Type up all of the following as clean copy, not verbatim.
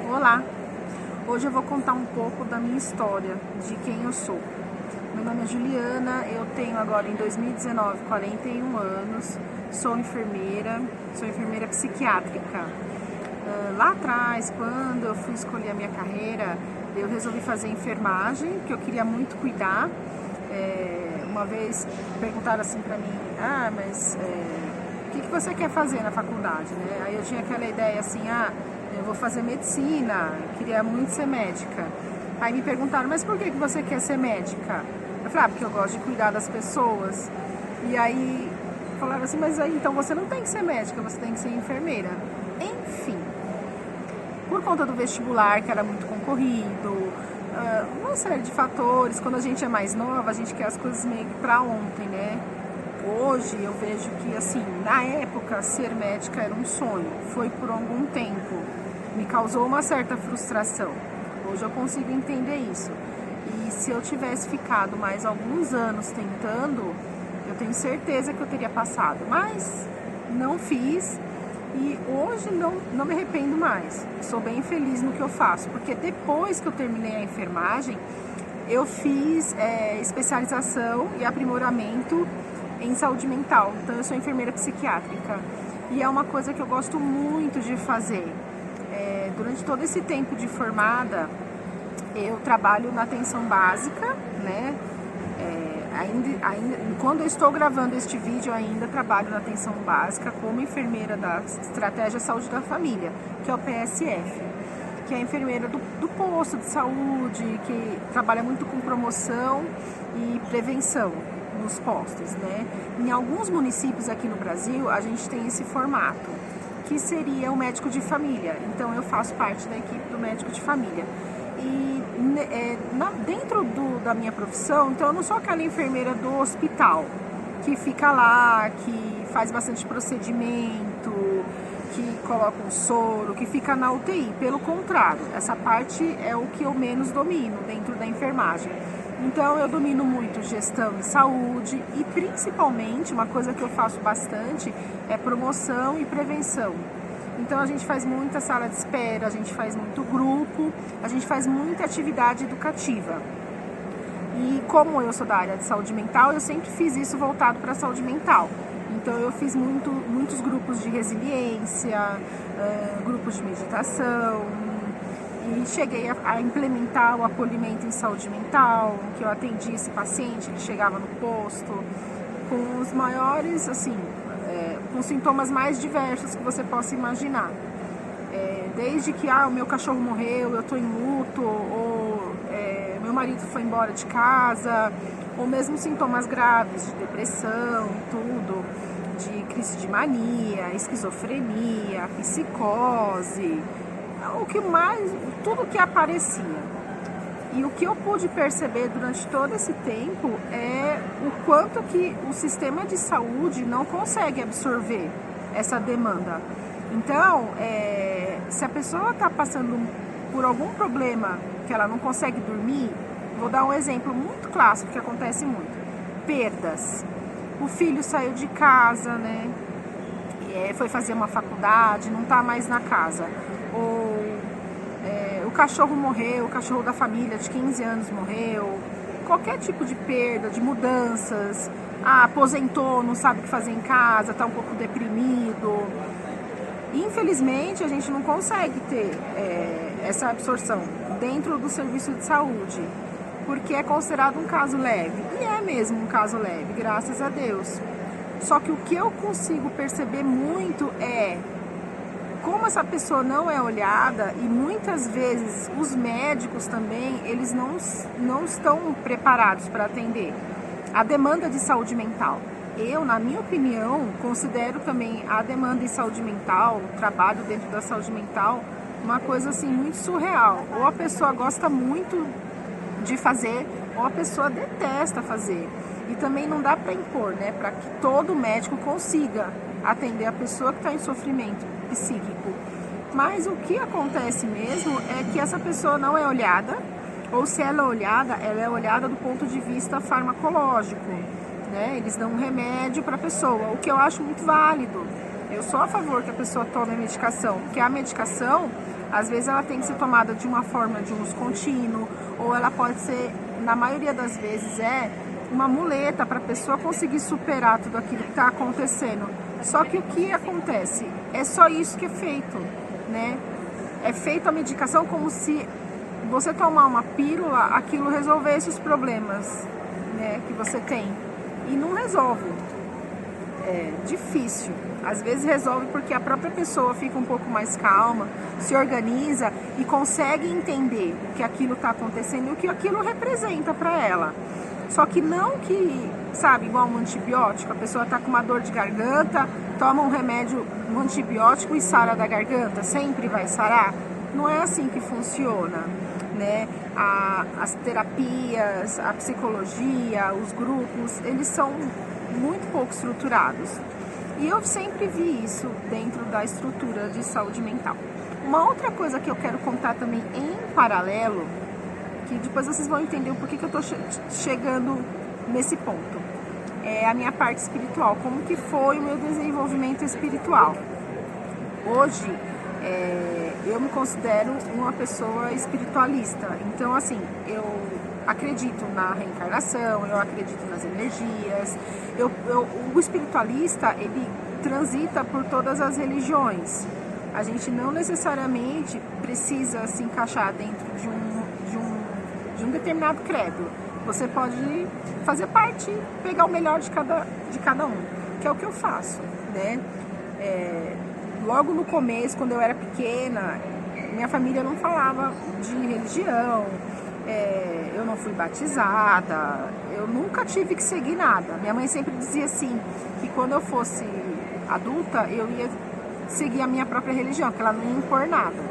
Olá! Hoje eu vou contar um pouco da minha história, de quem eu sou. Meu nome é Juliana, eu tenho agora em 2019 41 anos, sou enfermeira psiquiátrica. Lá atrás, quando eu fui escolher a minha carreira, eu resolvi fazer enfermagem, que eu queria muito cuidar. Uma vez perguntaram assim pra mim, mas o que você quer fazer na faculdade, né? Aí eu tinha aquela ideia assim, eu vou fazer medicina, queria muito ser médica. Aí me perguntaram, mas por que você quer ser médica? Eu falei, porque eu gosto de cuidar das pessoas. E aí falaram assim, mas aí então você não tem que ser médica, você tem que ser enfermeira. Enfim, por conta do vestibular, que era muito concorrido, uma série de fatores, quando a gente é mais nova, a gente quer as coisas meio que pra ontem, né? Hoje eu vejo que, assim, na época, ser médica era um sonho, foi por algum tempo, me causou uma certa frustração. Hoje eu consigo entender isso. E se eu tivesse ficado mais alguns anos tentando, eu tenho certeza que eu teria passado. Mas não fiz e hoje não me arrependo mais. Sou bem feliz no que eu faço, porque depois que eu terminei a enfermagem, eu fiz especialização e aprimoramento em saúde mental. Então eu sou enfermeira psiquiátrica e é uma coisa que eu gosto muito de fazer. Durante todo esse tempo de formada, eu trabalho na atenção básica, né? Quando eu estou gravando este vídeo, eu ainda trabalho na atenção básica como enfermeira da Estratégia Saúde da Família, que é o PSF, que é a enfermeira do posto de saúde, que trabalha muito com promoção e prevenção nos postos, né? Em alguns municípios aqui no Brasil, a gente tem esse formato, que seria o médico de família. Então, eu faço parte da equipe do médico de família. E dentro da minha profissão, então eu não sou aquela enfermeira do hospital, que fica lá, que faz bastante procedimento, que coloca um soro, que fica na UTI. Pelo contrário, essa parte é o que eu menos domino dentro da enfermagem. Então eu domino muito gestão em saúde e principalmente uma coisa que eu faço bastante é promoção e prevenção. Então a gente faz muita sala de espera, a gente faz muito grupo, a gente faz muita atividade educativa. E como eu sou da área de saúde mental, eu sempre fiz isso voltado para a saúde mental. Então eu fiz muitos grupos de resiliência, grupos de meditação, e cheguei a implementar o acolhimento em saúde mental, que eu atendi esse paciente, ele chegava no posto com os maiores, assim, com sintomas mais diversos que você possa imaginar. Desde que, o meu cachorro morreu, eu estou em luto, ou meu marido foi embora de casa, ou mesmo sintomas graves de depressão, tudo, de crise de mania, esquizofrenia, psicose, tudo que aparecia. E o que eu pude perceber durante todo esse tempo é o quanto que o sistema de saúde não consegue absorver essa demanda. Então, se a pessoa está passando por algum problema que ela não consegue dormir, vou dar um exemplo muito clássico que acontece muito: perdas. O filho saiu de casa, né? Foi fazer uma faculdade, não está mais na casa. Ou o cachorro morreu, o cachorro da família de 15 anos morreu. Qualquer tipo de perda, de mudanças. Aposentou, não sabe o que fazer em casa, está um pouco deprimido. Infelizmente, a gente não consegue ter essa absorção dentro do serviço de saúde, porque é considerado um caso leve. E é mesmo um caso leve, graças a Deus. Só que o que eu consigo perceber muito é como essa pessoa não é olhada, e muitas vezes os médicos também, eles não estão preparados para atender a demanda de saúde mental. Eu, na minha opinião, considero também a demanda em saúde mental, o trabalho dentro da saúde mental, uma coisa assim muito surreal. Ou a pessoa gosta muito de fazer, ou a pessoa detesta fazer. E também não dá para impor, né, para que todo médico consiga atender a pessoa que está em sofrimento psíquico. Mas o que acontece mesmo é que essa pessoa não é olhada, ou se ela é olhada do ponto de vista farmacológico, né? Eles dão um remédio para a pessoa, o que eu acho muito válido. Eu sou a favor que a pessoa tome a medicação, porque a medicação Às vezes ela tem que ser tomada de uma forma de uso contínuo, ou ela pode ser, na maioria das vezes, uma muleta para a pessoa conseguir superar tudo aquilo que está acontecendo. Só que o que acontece? É só isso que é feito, né? É feita a medicação como se você tomar uma pílula, aquilo resolvesse os problemas, né, que você tem. E não resolve. É difícil. Às vezes resolve porque a própria pessoa fica um pouco mais calma, se organiza e consegue entender o que aquilo está acontecendo e o que aquilo representa para ela. Só que não que, sabe, igual um antibiótico, a pessoa está com uma dor de garganta, toma um remédio, um antibiótico e sara da garganta, sempre vai sarar. Não é assim que funciona, né? As terapias, a psicologia, os grupos, eles são muito pouco estruturados. E eu sempre vi isso dentro da estrutura de saúde mental. Uma outra coisa que eu quero contar também em paralelo, que depois vocês vão entender o porquê que eu estou chegando nesse ponto, é a minha parte espiritual, como que foi o meu desenvolvimento espiritual. Hoje, eu me considero uma pessoa espiritualista, então assim, eu acredito na reencarnação, eu acredito nas energias, o espiritualista, ele transita por todas as religiões. A gente não necessariamente precisa se encaixar dentro de um determinado credo. Você pode fazer parte, pegar o melhor de cada um, que é o que eu faço, né? Logo no começo, quando eu era pequena, minha família não falava de religião, eu não fui batizada, eu nunca tive que seguir nada. Minha mãe sempre dizia assim, que quando eu fosse adulta, eu ia seguir a minha própria religião, que ela não ia impor nada.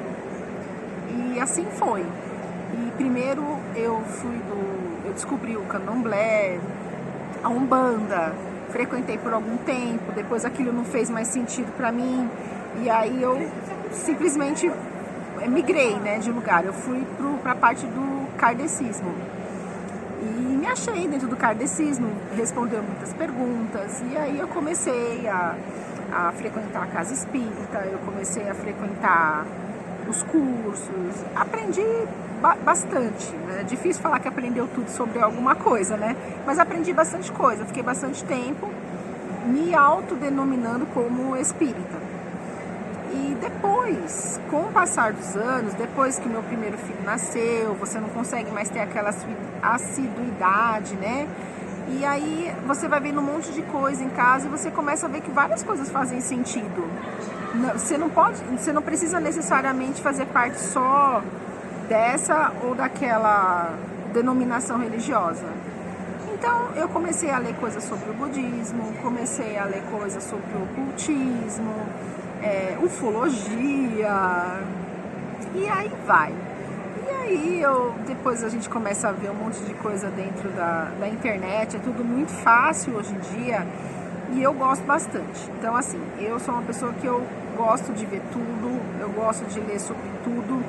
E assim foi. E primeiro eu descobri o candomblé, a umbanda, frequentei por algum tempo, depois aquilo não fez mais sentido para mim, e aí eu simplesmente migrei, né, de lugar. Eu fui para a parte do kardecismo e me achei dentro do kardecismo, respondeu muitas perguntas, e aí eu comecei a frequentar a casa espírita, eu comecei a frequentar os cursos, aprendi bastante, né? É difícil falar que aprendeu tudo sobre alguma coisa, né? Mas aprendi bastante coisa, fiquei bastante tempo me autodenominando como espírita. E depois, com o passar dos anos, depois que meu primeiro filho nasceu, você não consegue mais ter aquela assiduidade, né? E aí você vai vendo um monte de coisa em casa e você começa a ver que várias coisas fazem sentido. Você não precisa necessariamente fazer parte só dessa ou daquela denominação religiosa. Então eu comecei a ler coisas sobre o budismo, comecei a ler coisas sobre o ocultismo, ufologia, e aí vai. E aí depois a gente começa a ver um monte de coisa dentro da internet, é tudo muito fácil hoje em dia, e eu gosto bastante. Então assim, eu sou uma pessoa que eu gosto de ver tudo, eu gosto de ler sobre tudo,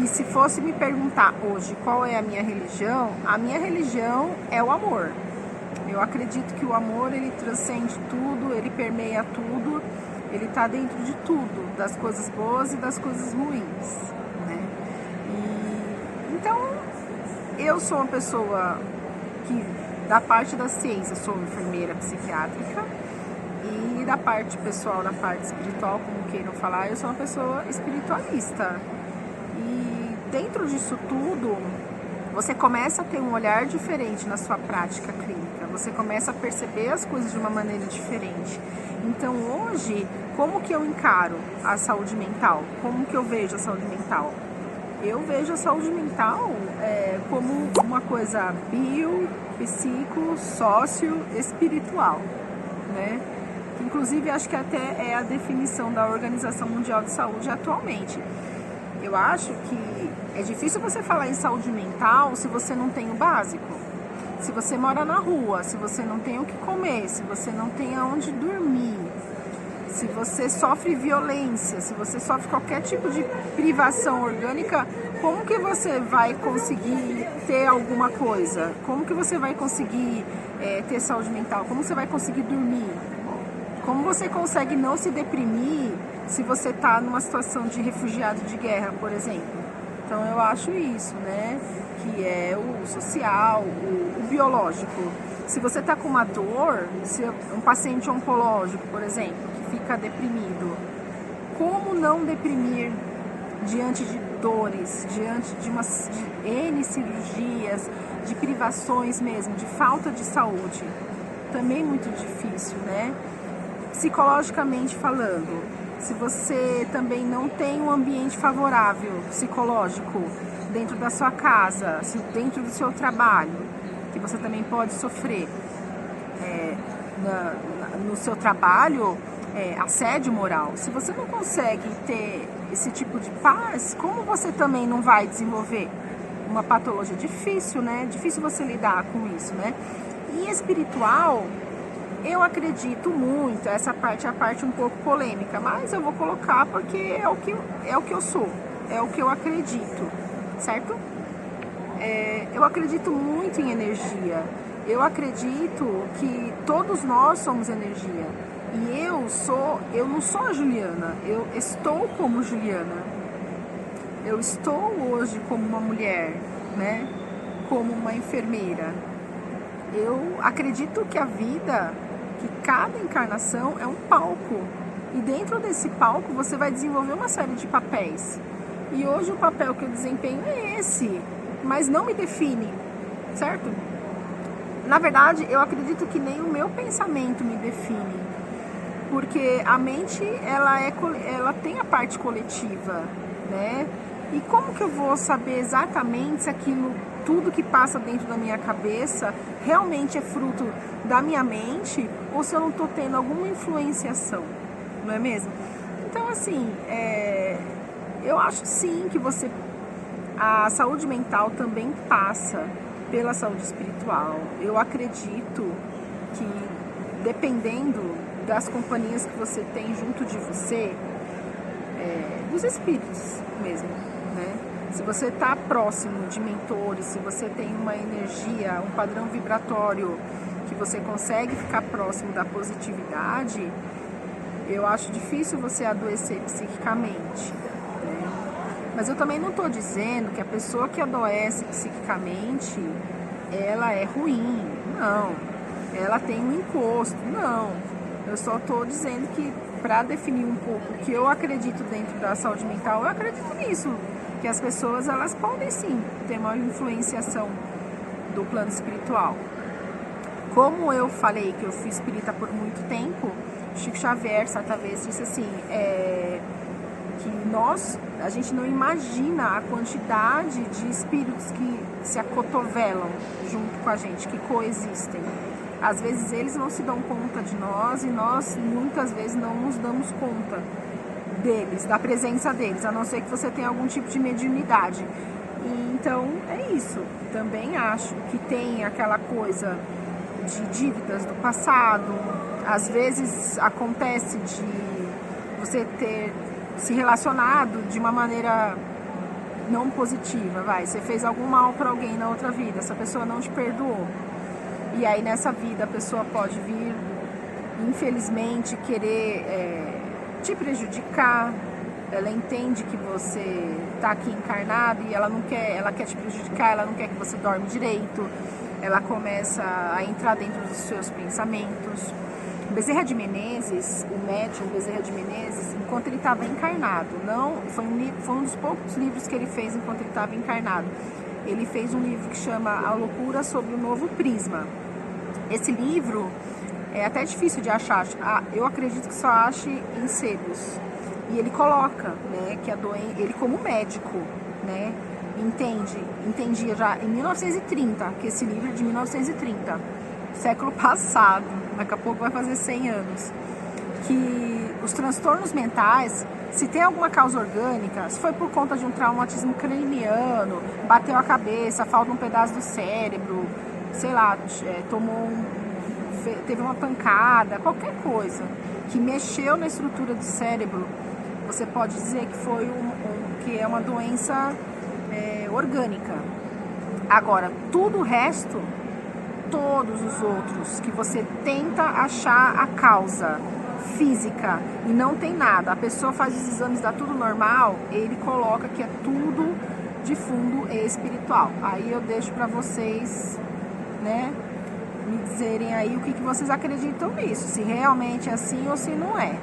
e se fosse me perguntar hoje qual é a minha religião é o amor. Eu acredito que o amor, ele transcende tudo, ele permeia tudo, ele está dentro de tudo, das coisas boas e das coisas ruins, né? Então, eu sou uma pessoa que, da parte da ciência, sou enfermeira psiquiátrica, e da parte pessoal, da parte espiritual, como queiram falar, eu sou uma pessoa espiritualista. E dentro disso tudo, você começa a ter um olhar diferente na sua prática clínica, você começa a perceber as coisas de uma maneira diferente. Então hoje, como que eu encaro a saúde mental? Como que eu vejo a saúde mental? Eu vejo a saúde mental como uma coisa psico, sócio, espiritual, né? Inclusive, acho que até é a definição da Organização Mundial de Saúde atualmente. Eu acho que é difícil você falar em saúde mental se você não tem o básico. Se você mora na rua, se você não tem o que comer, se você não tem aonde dormir, se você sofre violência, se você sofre qualquer tipo de privação orgânica, como que você vai conseguir ter alguma coisa? Como que você vai conseguir ter saúde mental? Como você vai conseguir dormir? Como você consegue não se deprimir se você está numa situação de refugiado de guerra, por exemplo. Então eu acho isso, né? Que é o social, o biológico. Se você está com uma dor, se um paciente oncológico, por exemplo, que fica deprimido, como não deprimir diante de dores, diante de N cirurgias, de privações mesmo, de falta de saúde? Também muito difícil, né? Psicologicamente falando, se você também não tem um ambiente favorável psicológico dentro da sua casa, dentro do seu trabalho, que você também pode sofrer no seu trabalho, assédio moral. Se você não consegue ter esse tipo de paz, como você também não vai desenvolver uma patologia? Difícil, né? Difícil você lidar com isso, né? E espiritual, eu acredito muito, essa parte é a parte um pouco polêmica, mas eu vou colocar porque é o que eu sou, é o que eu acredito, certo? Eu acredito muito em energia, eu acredito que todos nós somos energia, e eu não sou a Juliana, eu estou como Juliana, eu estou hoje como uma mulher, né? Como uma enfermeira. Eu acredito que a vida, que cada encarnação é um palco, e dentro desse palco você vai desenvolver uma série de papéis, e hoje o papel que eu desempenho é esse, mas não me define, certo? Na verdade, eu acredito que nem o meu pensamento me define, porque a mente ela tem a parte coletiva, né? E como que eu vou saber exatamente se aquilo, tudo que passa dentro da minha cabeça, realmente é fruto da minha mente, ou se eu não estou tendo alguma influenciação, não é mesmo? Então, assim, eu acho sim que a saúde mental também passa pela saúde espiritual. Eu acredito que, dependendo das companhias que você tem junto de você, dos espíritos mesmo, né? Se você está próximo de mentores, se você tem uma energia, um padrão vibratório que você consegue ficar próximo da positividade, eu acho difícil você adoecer psiquicamente, né? Mas eu também não estou dizendo que a pessoa que adoece psiquicamente, ela é ruim, não. Ela tem um encosto, não. Eu só estou dizendo que, para definir um pouco o que eu acredito dentro da saúde mental, eu acredito nisso, que as pessoas, elas podem sim ter uma influenciação do plano espiritual. Como eu falei que eu fui espírita por muito tempo, Chico Xavier certa vez disse assim, que a gente não imagina a quantidade de espíritos que se acotovelam junto com a gente, que coexistem. Às vezes eles não se dão conta de nós, e nós muitas vezes não nos damos conta deles, da presença deles, a não ser que você tenha algum tipo de mediunidade. E, então é isso. Também acho que tem aquela coisa de dívidas do passado. Às vezes acontece de você ter se relacionado de uma maneira não positiva, você fez algum mal para alguém na outra vida, essa pessoa não te perdoou. E aí nessa vida a pessoa pode vir, infelizmente, querer te prejudicar. Ela entende que você está aqui encarnado e ela quer te prejudicar, ela não quer que você dorme direito. Ela começa a entrar dentro dos seus pensamentos. Bezerra de Menezes, o médium Bezerra de Menezes, enquanto ele estava encarnado, foi um dos poucos livros que ele fez enquanto ele estava encarnado. Ele fez um livro que chama A Loucura sobre o Novo Prisma. Esse livro é até difícil de achar, eu acredito que só ache em sebos. E ele coloca, né, que ele como médico, né, entendia já em 1930, que esse livro é de 1930, século passado, daqui a pouco vai fazer 100 anos, que os transtornos mentais, se tem alguma causa orgânica, se foi por conta de um traumatismo craniano, bateu a cabeça, falta um pedaço do cérebro, sei lá, teve uma pancada, qualquer coisa que mexeu na estrutura do cérebro, você pode dizer que que é uma doença orgânica. Agora, tudo o resto, todos os outros que você tenta achar a causa, física e não tem nada, a pessoa faz os exames, dá tudo normal, ele coloca que é tudo de fundo espiritual. Aí eu deixo para vocês, né, me dizerem aí o que vocês acreditam nisso, se realmente é assim ou se não é.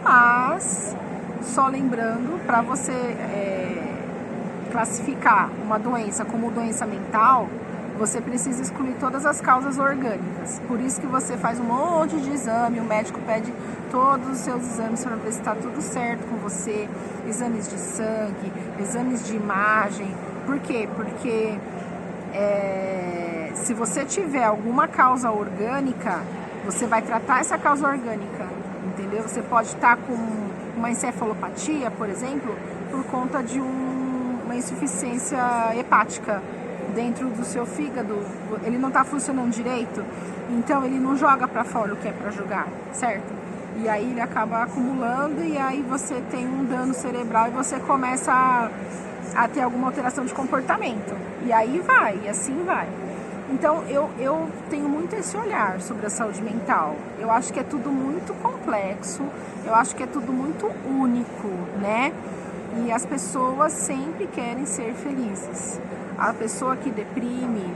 Mas, só lembrando, para você classificar uma doença como doença mental, você precisa excluir todas as causas orgânicas. Por isso que você faz um monte de exame, o médico pede todos os seus exames para ver se está tudo certo com você, exames de sangue, exames de imagem. Por quê? Porque se você tiver alguma causa orgânica, você vai tratar essa causa orgânica, entendeu? Você pode estar com uma encefalopatia, por exemplo, por conta de uma insuficiência hepática dentro do seu fígado, ele não está funcionando direito, então ele não joga para fora o que é para jogar, certo? E aí ele acaba acumulando e aí você tem um dano cerebral e você começa a ter alguma alteração de comportamento. E aí vai, e assim vai. Então eu tenho muito esse olhar sobre a saúde mental. Eu acho que é tudo muito complexo, eu acho que é tudo muito único, né? E as pessoas sempre querem ser felizes. A pessoa que deprime,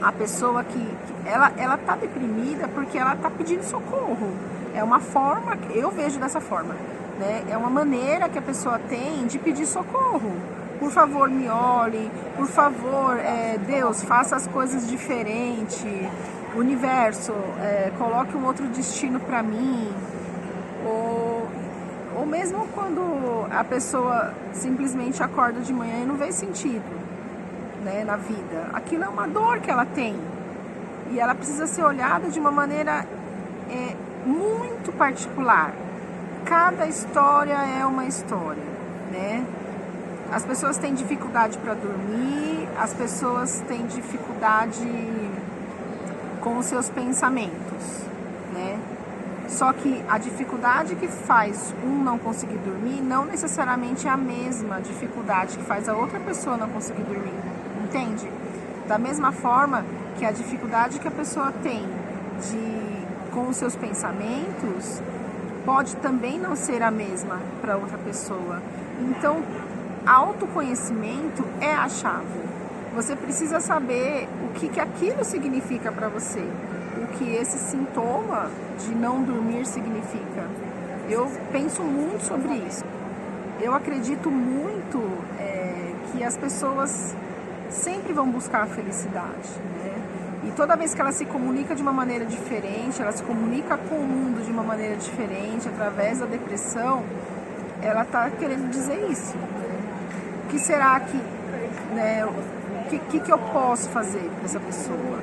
a pessoa que ela tá deprimida porque ela tá pedindo socorro. É uma forma, eu vejo dessa forma, né? É uma maneira que a pessoa tem de pedir socorro. Por favor, me olhe, por favor, Deus, faça as coisas diferentes, universo, coloque um outro destino para mim. Ou mesmo quando a pessoa simplesmente acorda de manhã e não vê sentido, né, na vida. Aquilo é uma dor que ela tem e ela precisa ser olhada de uma maneira muito particular. Cada história é uma história, né? As pessoas têm dificuldade para dormir, as pessoas têm dificuldade com os seus pensamentos, né? Só que a dificuldade que faz um não conseguir dormir não necessariamente é a mesma dificuldade que faz a outra pessoa não conseguir dormir, entende? Da mesma forma que a dificuldade que a pessoa tem com os seus pensamentos pode também não ser a mesma para outra pessoa. Então, autoconhecimento é a chave. Você precisa saber o que aquilo significa para você, o que esse sintoma de não dormir significa. Eu penso muito sobre isso. Eu acredito muito que as pessoas sempre vão buscar a felicidade, né? E toda vez que ela se comunica de uma maneira diferente, ela se comunica com o mundo de uma maneira diferente, através da depressão, ela está querendo dizer isso. O que será que, né, o que eu posso fazer para essa pessoa?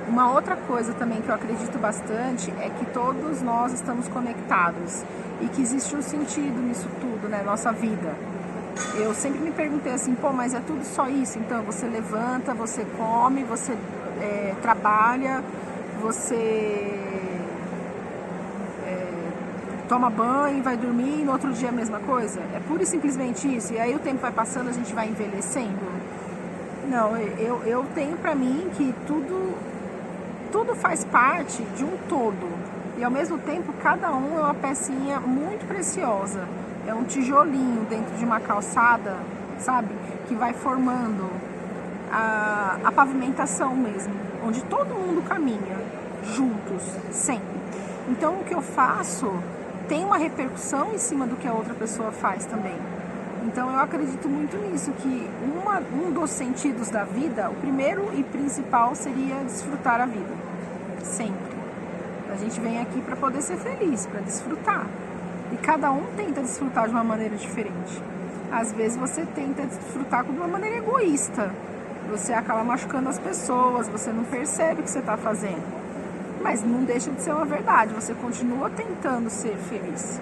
Uma outra coisa também que eu acredito bastante é que todos nós estamos conectados e que existe um sentido nisso tudo, né, nossa vida. Eu sempre me perguntei assim, pô, mas é tudo só isso? Então, você levanta, você come, você trabalha, você toma banho, vai dormir e no outro dia a mesma coisa? É pura e simplesmente isso? E aí o tempo vai passando, a gente vai envelhecendo? Não, eu tenho pra mim que tudo faz parte de um todo. E ao mesmo tempo, cada um é uma pecinha muito preciosa. É um tijolinho dentro de uma calçada, sabe? Que vai formando a pavimentação mesmo, onde todo mundo caminha juntos, sempre. Então, o que eu faço tem uma repercussão em cima do que a outra pessoa faz também. Então, eu acredito muito nisso, que um dos sentidos da vida, o primeiro e principal seria desfrutar a vida, sempre. A gente vem aqui para poder ser feliz, para desfrutar. E cada um tenta desfrutar de uma maneira diferente. Às vezes você tenta desfrutar de uma maneira egoísta. Você acaba machucando as pessoas, você não percebe o que você está fazendo. Mas não deixa de ser uma verdade, você continua tentando ser feliz.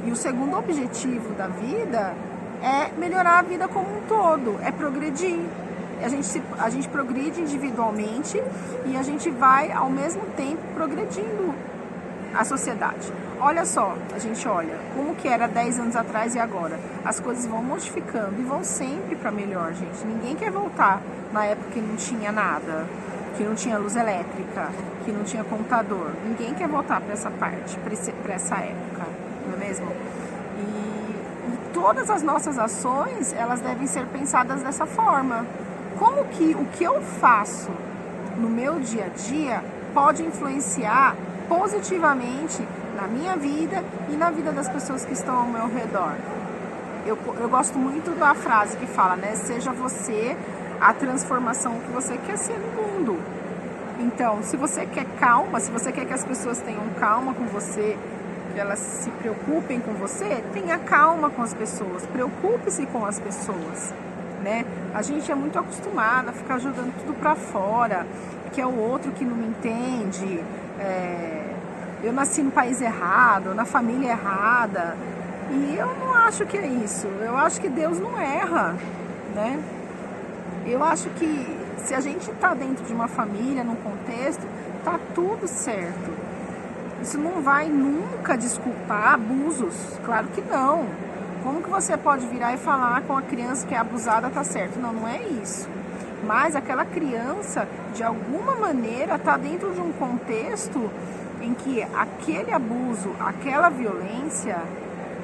E o segundo objetivo da vida é melhorar a vida como um todo, é progredir. A gente progride individualmente e a gente vai ao mesmo tempo progredindo a sociedade. Olha só, a gente olha como que era 10 anos atrás e agora. As coisas vão modificando e vão sempre para melhor, gente. Ninguém quer voltar na época que não tinha nada. que não tinha luz elétrica, que não tinha computador. Ninguém quer voltar para essa parte, para essa época, não é mesmo? E todas as nossas ações, elas devem ser pensadas dessa forma. Como que o que eu faço no meu dia a dia pode influenciar positivamente na minha vida e na vida das pessoas que estão ao meu redor? Eu gosto muito da frase que fala, né? Seja você a transformação que você quer ser no mundo. Então, se você quer calma, se você quer que as pessoas tenham calma com você, que elas se preocupem com você, tenha calma com as pessoas, preocupe-se com as pessoas, né? A gente é muito acostumada a ficar jogando tudo pra fora, que é o outro que não me entende, eu nasci no país errado, na família errada, e eu não acho que é isso. Eu acho que Deus não erra, né? Eu acho que se a gente está dentro de uma família, num contexto, tá tudo certo. Isso não vai nunca desculpar abusos, claro que não. Como que você pode virar e falar com a criança que é abusada tá certo? Não, não é isso. Mas aquela criança, de alguma maneira, está dentro de um contexto em que aquele abuso, aquela violência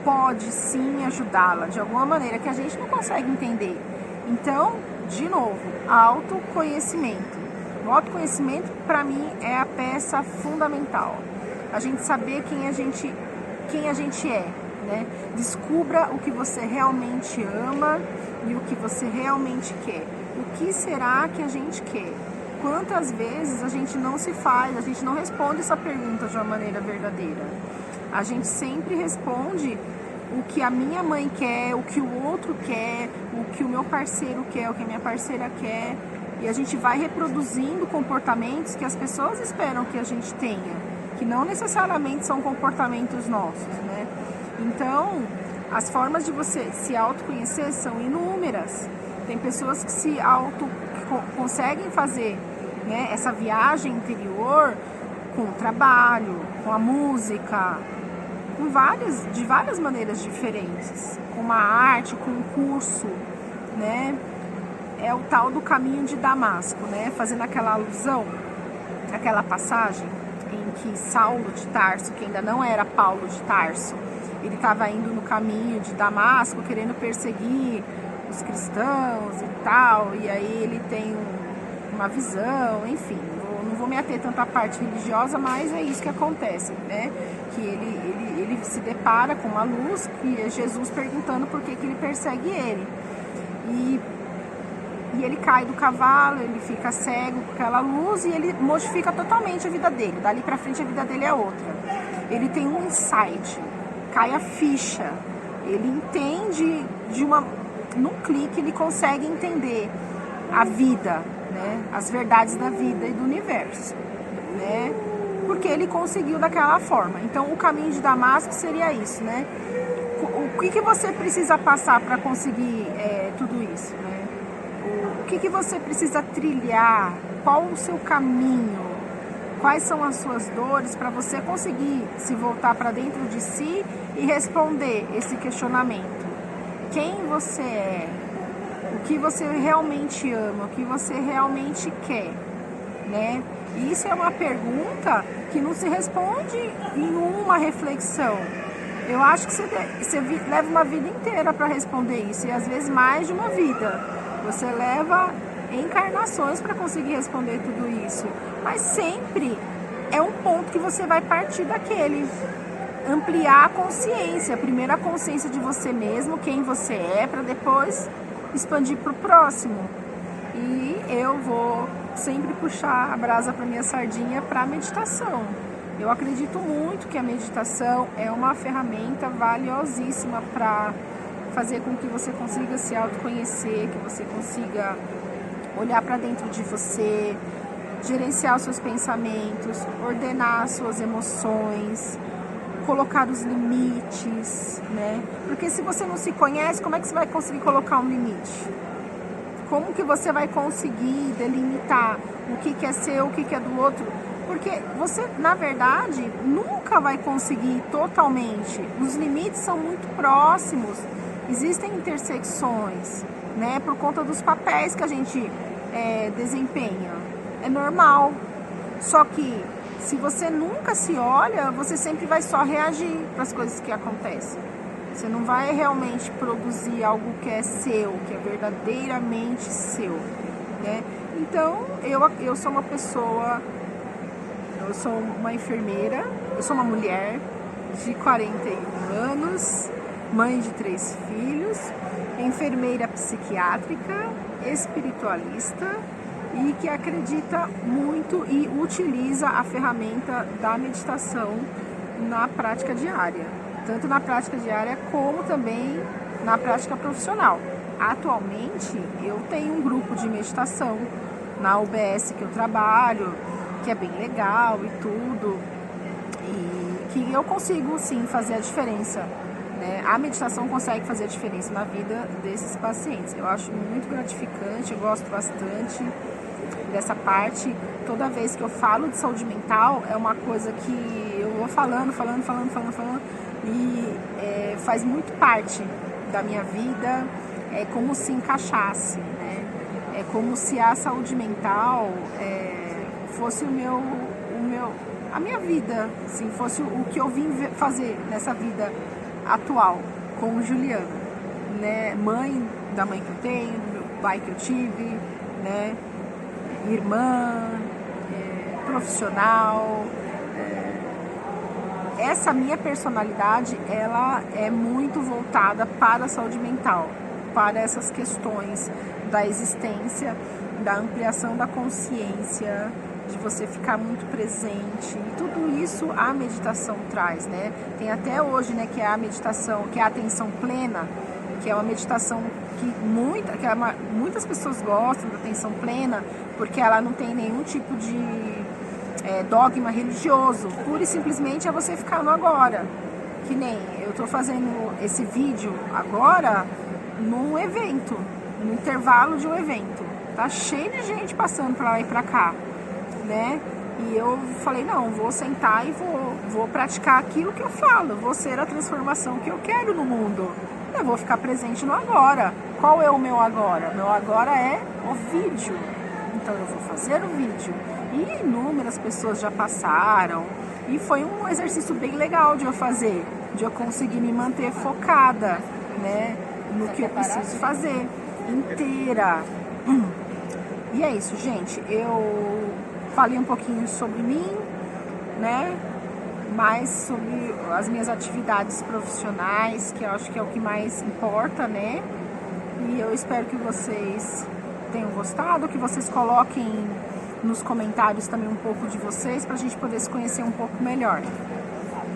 pode sim ajudá-la de alguma maneira que a gente não consegue entender. Então, de novo, autoconhecimento. O autoconhecimento, para mim, é a peça fundamental. A gente saber quem a gente é, né? Descubra o que você realmente ama e o que você realmente quer. O que será que a gente quer? Quantas vezes a gente não se faz, a gente não responde essa pergunta de uma maneira verdadeira. A gente sempre responde o que a minha mãe quer, o que o outro quer, o que o meu parceiro quer, o que a minha parceira quer. E a gente vai reproduzindo comportamentos que as pessoas esperam que a gente tenha, que não necessariamente são comportamentos nossos, né? Então, as formas de você se autoconhecer são inúmeras. Tem pessoas que conseguem fazer, né, essa viagem interior com o trabalho, com a música, de várias maneiras diferentes, com uma arte, com um curso, né? É o tal do caminho de Damasco, né? Fazendo aquela alusão, aquela passagem em que Saulo de Tarso, que ainda não era Paulo de Tarso, ele estava indo no caminho de Damasco, querendo perseguir os cristãos e tal, e aí ele tem uma visão, enfim, não vou me ater tanto à parte religiosa, mas é isso que acontece, né? Que ele se depara com uma luz, que é Jesus perguntando por que ele persegue ele. E ele cai do cavalo, ele fica cego com aquela luz e ele modifica totalmente a vida dele. Dali pra frente a vida dele é outra. Ele tem um insight, cai a ficha, ele entende num clique ele consegue entender a vida, né? As verdades da vida e do universo, né? Porque ele conseguiu daquela forma. Então o caminho de Damasco seria isso, né? O que você precisa passar para conseguir tudo isso, né? O que você precisa trilhar? Qual o seu caminho? Quais são as suas dores para você conseguir se voltar para dentro de si e responder esse questionamento? Quem você é? O que você realmente ama? O que você realmente quer? Né? E isso é uma pergunta que não se responde em uma reflexão. Eu acho que você leva uma vida inteira para responder isso, e às vezes mais de uma vida. Você leva encarnações para conseguir responder tudo isso. Mas sempre é um ponto que você vai partir daquele. Ampliar a consciência. Primeiro a consciência de você mesmo, quem você é, para depois expandir para o próximo. E eu vou sempre puxar a brasa para minha sardinha para a meditação. Eu acredito muito que a meditação é uma ferramenta valiosíssima para fazer com que você consiga se autoconhecer, que você consiga olhar para dentro de você, gerenciar os seus pensamentos, ordenar as suas emoções, colocar os limites, né? Porque se você não se conhece, como é que você vai conseguir colocar um limite? Como que você vai conseguir delimitar o que é seu, o que é do outro? Porque você, na verdade, nunca vai conseguir totalmente. Os limites são muito próximos. Existem intersecções, né? Por conta dos papéis que a gente desempenha. é normal. Só que se você nunca se olha, você sempre vai só reagir para as coisas que acontecem. Você não vai realmente produzir algo que é seu, que é verdadeiramente seu, né? Então, eu sou uma pessoa, eu sou uma enfermeira, eu sou uma mulher de 41 anos, mãe de 3 filhos, enfermeira psiquiátrica, espiritualista e que acredita muito e utiliza a ferramenta da meditação na prática diária, tanto na prática diária como também na prática profissional. Atualmente eu tenho um grupo de meditação na UBS que eu trabalho, que é bem legal e tudo, e que eu consigo sim fazer a diferença, né? A meditação consegue fazer a diferença na vida desses pacientes. Eu acho muito gratificante, eu gosto bastante dessa parte. Toda vez que eu falo de saúde mental, é uma coisa que eu vou falando e faz muito parte da minha vida, é como se encaixasse, né? É como se a saúde mental fosse a minha vida, assim, fosse o que eu vim fazer nessa vida atual com o Juliano, né? Mãe da mãe que eu tenho, do meu pai que eu tive, né? Irmã, profissional. Essa minha personalidade, ela é muito voltada para a saúde mental, para essas questões da existência, da ampliação da consciência, de você ficar muito presente. E tudo isso a meditação traz, né? Tem até hoje, né, que é a meditação, que é a atenção plena, que é uma meditação que muitas pessoas gostam da atenção plena, porque ela não tem nenhum tipo de dogma religioso. Pura e simplesmente é você ficar no agora. Que nem eu tô fazendo esse vídeo agora num evento, no intervalo de um evento. Tá cheio de gente passando pra lá e pra cá, né? E eu falei, não, vou sentar e vou praticar aquilo que eu falo, vou ser a transformação que eu quero no mundo. Eu vou ficar presente no agora. Qual é o meu agora? Meu agora é o vídeo. Então eu vou fazer o vídeo. E inúmeras pessoas já passaram. E foi um exercício bem legal de eu fazer, de eu conseguir me manter focada, né, no que eu preciso fazer, inteira. E é isso, gente. Eu falei um pouquinho sobre mim, né? Mais sobre as minhas atividades profissionais, que eu acho que é o que mais importa, né? E eu espero que vocês tenham gostado, que vocês coloquem nos comentários também um pouco de vocês, pra gente poder se conhecer um pouco melhor.